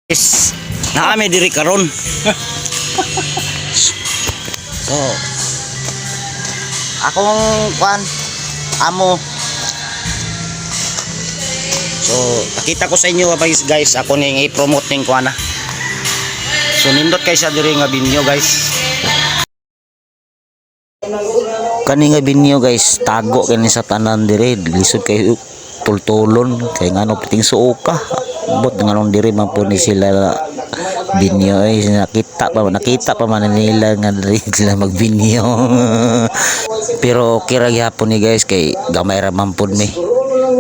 Yes, naami diri karon. So, akong kwan amo. So, nakita ko sa inyo guys, ako ning i-promote ning kwan na. So, nindot kay sa diri nga binyo guys. Kani nga binyo guys, tago kani sa tanan diri, lisod kay tultulon kay ngano piting suoka. Bot nganong diri man po ni sila binyo ay nakita pa man nila nga diri sila magbinyo. Pero kira gyapon ni guys kay gamay ra man pud mi.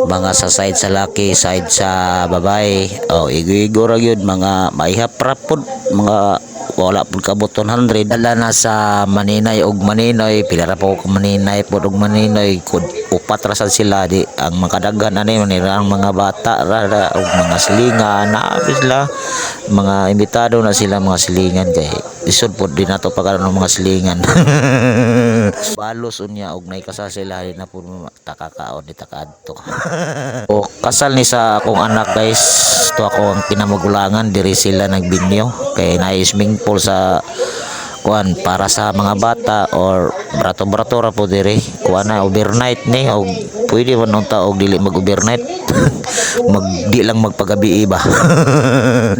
Mga sa side sa laki, side sa babae. Oh, igo-igo ra gyud mga maihap ra pud mga wala pud kabot 100 dala na sa Maninay og Maninoy pila ra po og Maninay pud og Maninoy kud upat ra sad sila di ang makadaghan ani manira ang mga bata ra og mga silingan na sila mga imbitado na sila mga silingan kay isod pud din nato pagkaron mga silingan. Balos unya og nay kasal sila di na pud takakaon di takaadto. O kasal ni sa akong anak guys to ako ang pinamagulangan diri sila nagbinyo kay naisming pool sa kuan para sa mga bata or brato-brato ra po diri kuan na overnight ni og pwede man nung taog dili mag-overnight di lang magpagabi iba.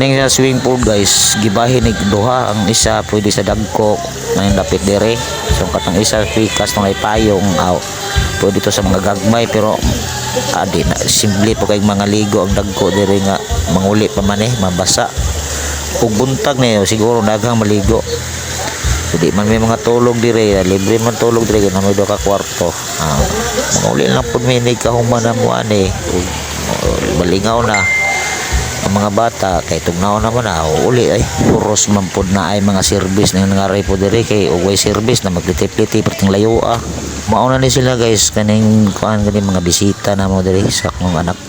Ning sa swimming pool guys gibahin ni duha ang isa pwede sa dagko may dapit diri so katong isa pikas tong ay payong pwede to sa mga gagmay pero adi na simple po kay mga ligo ang dagko diri nga manguli pa man mabasa ug buntag na siguro daghang maligo. So di man may mga tulog dire, libre man tulog dire kay may ka kwarto. Manguli lang pud may kahuman na mo ani. Balingaw na ang mga bata kay tugnaw naman uli ay puros man pud na ay mga service na nangaray po dire kay ugay service na maglitip-litip perting layo mauna ni sila guys kaning kuan kaning mga bisita na mo dire sa akong anak.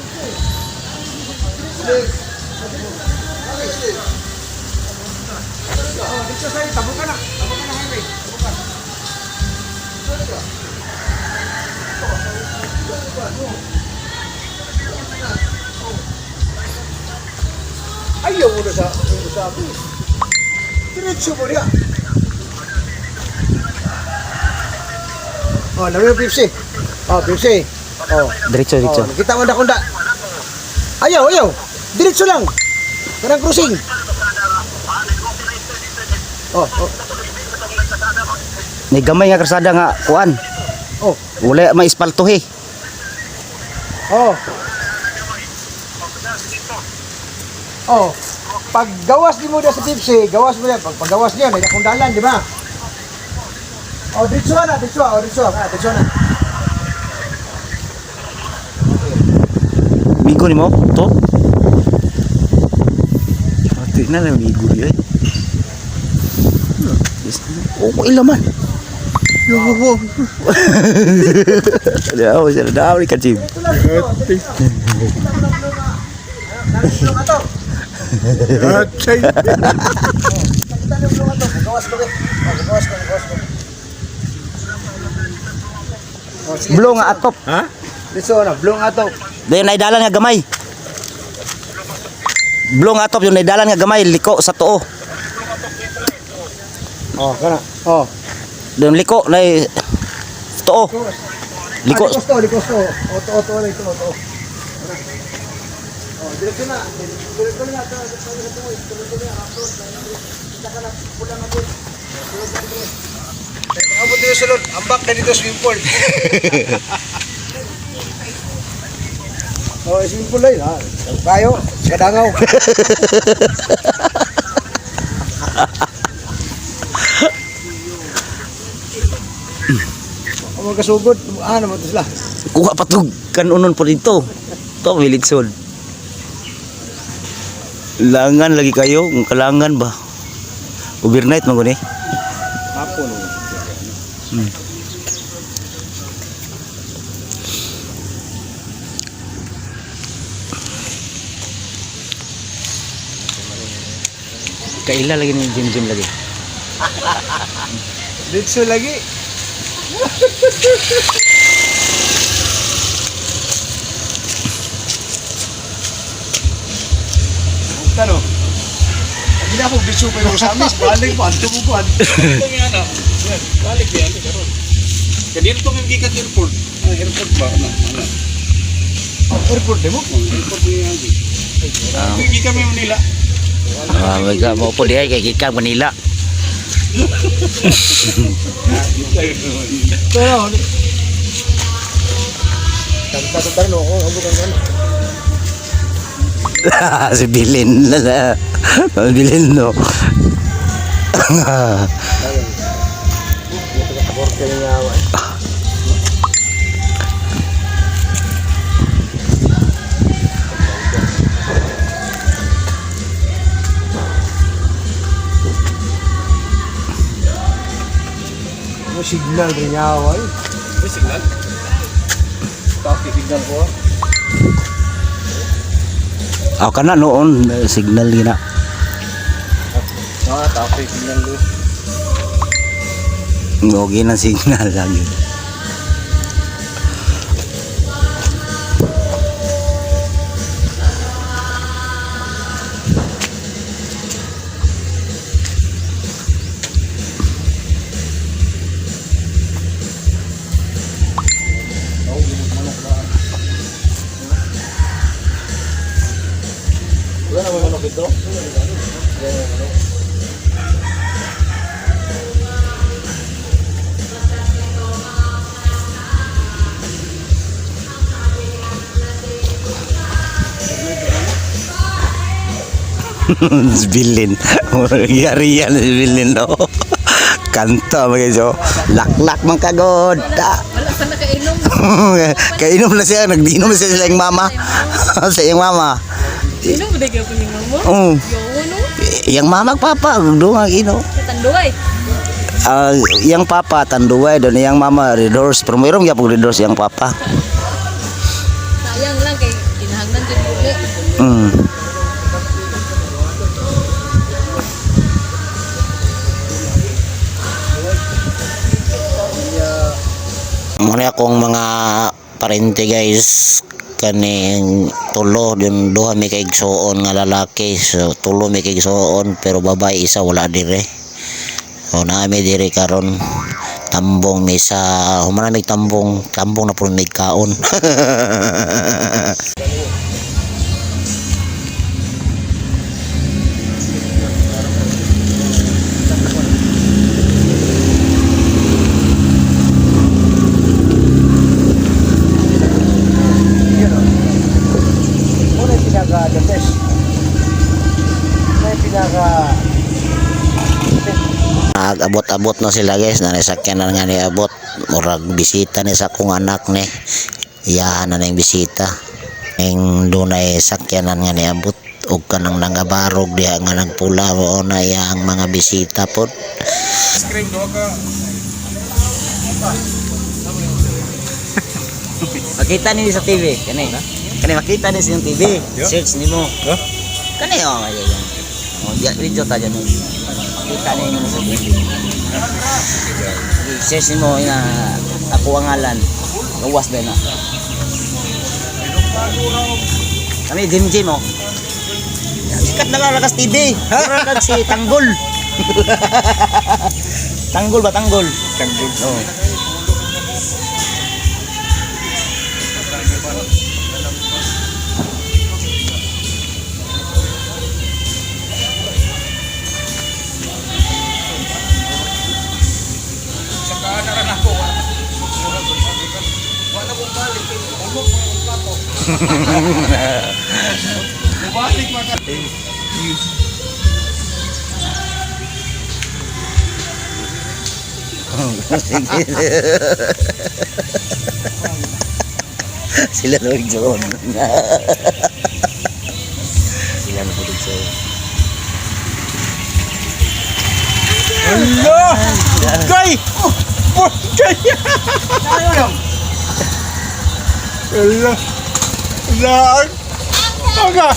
Ayaw mo na sa akin. Diretso mo niya. Oh, namin yung Pepsi. Oh, Pepsi. Oh. Diretso. Oh, nakita mo na kunda. Ayaw. Diretso lang. Parang crossing. Oh. May gamay nga karsada nga kuan. Oh. Wala may espaltohe. Oh. Oh. Pag gawas di mo na sa Pepsi, gawas mo yan. Pag gawas niya, may nakundalan, di ba? Oh, diretso na. Diretso na. Migo ni mo to? Ati na lang migo di ay. Oh, ilaman. Daw sila daw ni kacim. Atay. Blong nga atop. Ha? Diso na, blong atop. Dayon nay dalan nga gamay. Blong atop yung nay dalan nga gamay liko sa tuo. Oh, kana. Oh. Dayon liko nay tuo. Liko. Liko sto. Oto ito. Oh, diretso na. Diretso na. Kita ka na pula na po. Abot dito sulod. Ambak na dito swimming pool. Oh, swimming pool ay. Kayo, kadangaw. Ang kasugod, naman ito sila. Kuha patug kanunon po dito. To miligson. Langan lagi kayo, kalangan ba? Overnight mo guni. Hapon. Kaila lagi ni gym lagi. Dito lagi. Tano. Hindi na ako bisyo pero sa amin, balik mo, anto mo buwan. Ito nga na. Yan, balik yan. Karon. Kanino to may gikan airport? Airport ba? Ano? Airport din mo? Airport niya yan. Gikan may Manila. Mo po diay kay gikan Manila. Pero, kanta-kanta no, ako bukan ano. Si Bilin. Bilin no. Porte niya awa. Ano signal rin niya awa eh. May signal? Traffic signal po. Aw kana noon signal gina. Traffic signal do. Ngogi na signal lagi. Wala naman manok ito. Si Bilin. Yari yan si Bilin no. Kanta mga so. Laklak man kagod. Wala sa nakainom. Kainom na siya, nagdinom na siya sa iyang mama. Sa iyang mama. Inom ba daga po yung mo? Oo. Yo, no? Iyang mama papa, dunga ino. Tanduay. Iyang papa tanduay don iyang mama redors. Pero mayroong gyapon redors iyang papa. Sayang lang kay kinahanglan din uli. Mm. Muna akong mga parente guys kaning tulo yung duha may kaigsuon nga lalaki, so tulo may kaigsuon pero babae isa wala dire. So naami dire karon tambong may sa humana may tambong na pud may kaon. Muna yung pinaka-the best. Muna yung pinaka- Nag-abot-abot na sila guys, nanisakyan na nga ni abot. Murag bisita ni sa kong anak ni. Iyahan na ng bisita. Ang dunay sakyanan nga ni abot. O kanang nangabarog diha nga nagpula o na yang mga bisita po. Screen do ka. Makita ni sa TV, kani. Kani makita ni sa TV. Search nimo. Kani oh, ayan. Oh, dia video ta dyan. Makita ni sa TV. Search nimo ina ako ang ngalan. Gawas din na. Kami Jim oh. Sikat na lang rakas TV. Rakas si Tanggol. Tanggol ba Tanggol? Tanggol. Oh. Saka na rin ako. Wala kong balik. Ulog mo yung plato. Balik maka. Sila na igsoon. Sila na igsoon. Allah! Gay! Gay! Ano? Allah! Allah! Aga!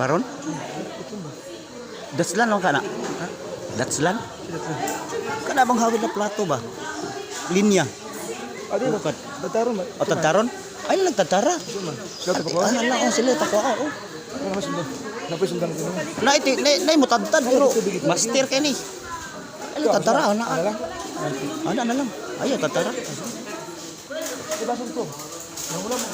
Karon? Datslan lang ka na? Datslan? Kana bang hawid na plato ba? Linya. Adi ba? Bukat. Tataron ba? O tataron? Ay nagtatara. Sila ta pa. Ano lang sila takwa oh. Ano mas sundan? Napay sundan ko. Na iti nay mo tadtad pero master kay ni. Ay tatara ana. Ano lang? Ana na lang. Ayo tatara. Diba sunto? Wala mo.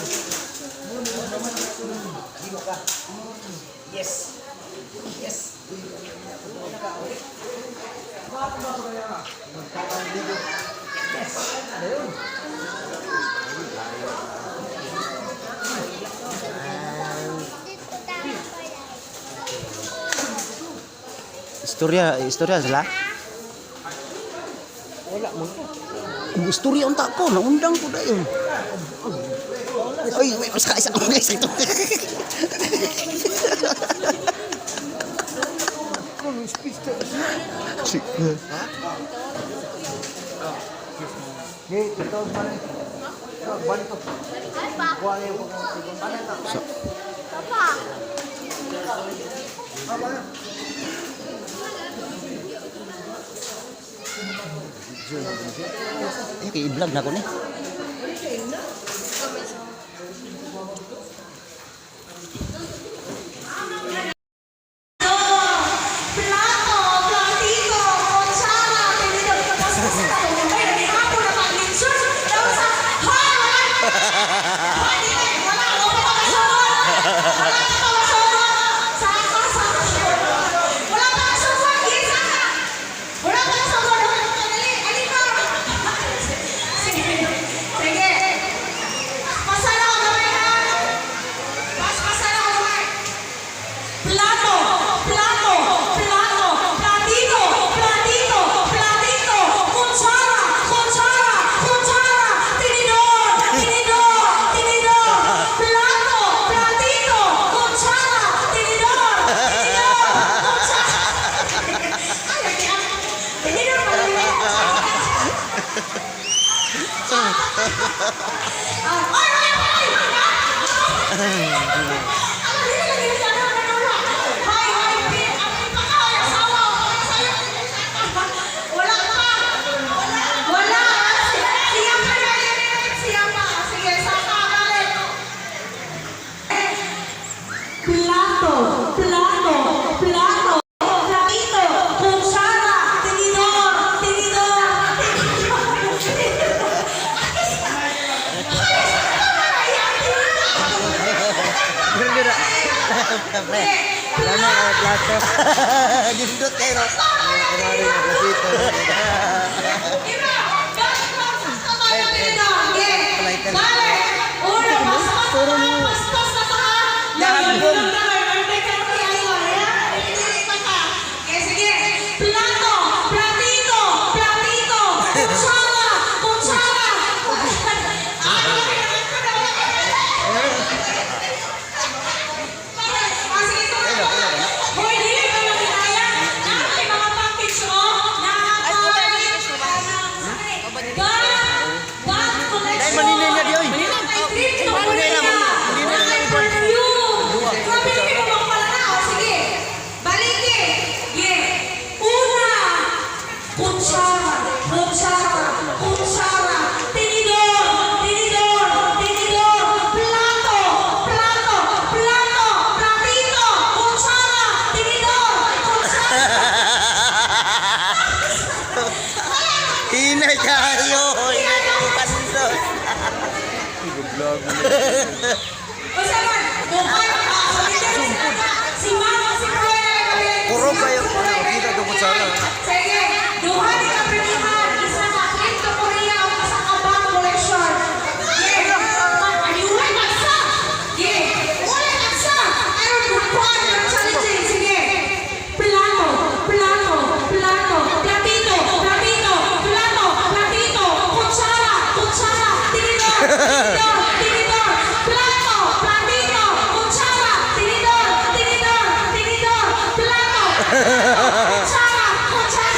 Istorya sila. Wala mo. Istorya unta ko, naundang ko dayon. Ay, mas kaisa ko guys ito. Kung speech to. Hey, ito balik. Balik to. Kuha niyo po. I-vlog na ko ni. Dindot kayo. Hinay kayo, hinay kayo pandot. Puro kayo kita do kutsara. Sige, duha ni ka premihan isa ka trip to Korea o sa kabang collection. Ayun na sa. Wala na sa. Ayun do part ng challenge. Sige. Plato, plato, plato, platito, platito, plato, platito, kutsara, kutsara, tinidor, tinidor, tinidor, plato, platito, kutsara, tinidor, tinidor, tinidor, plato, kutsara, kutsara.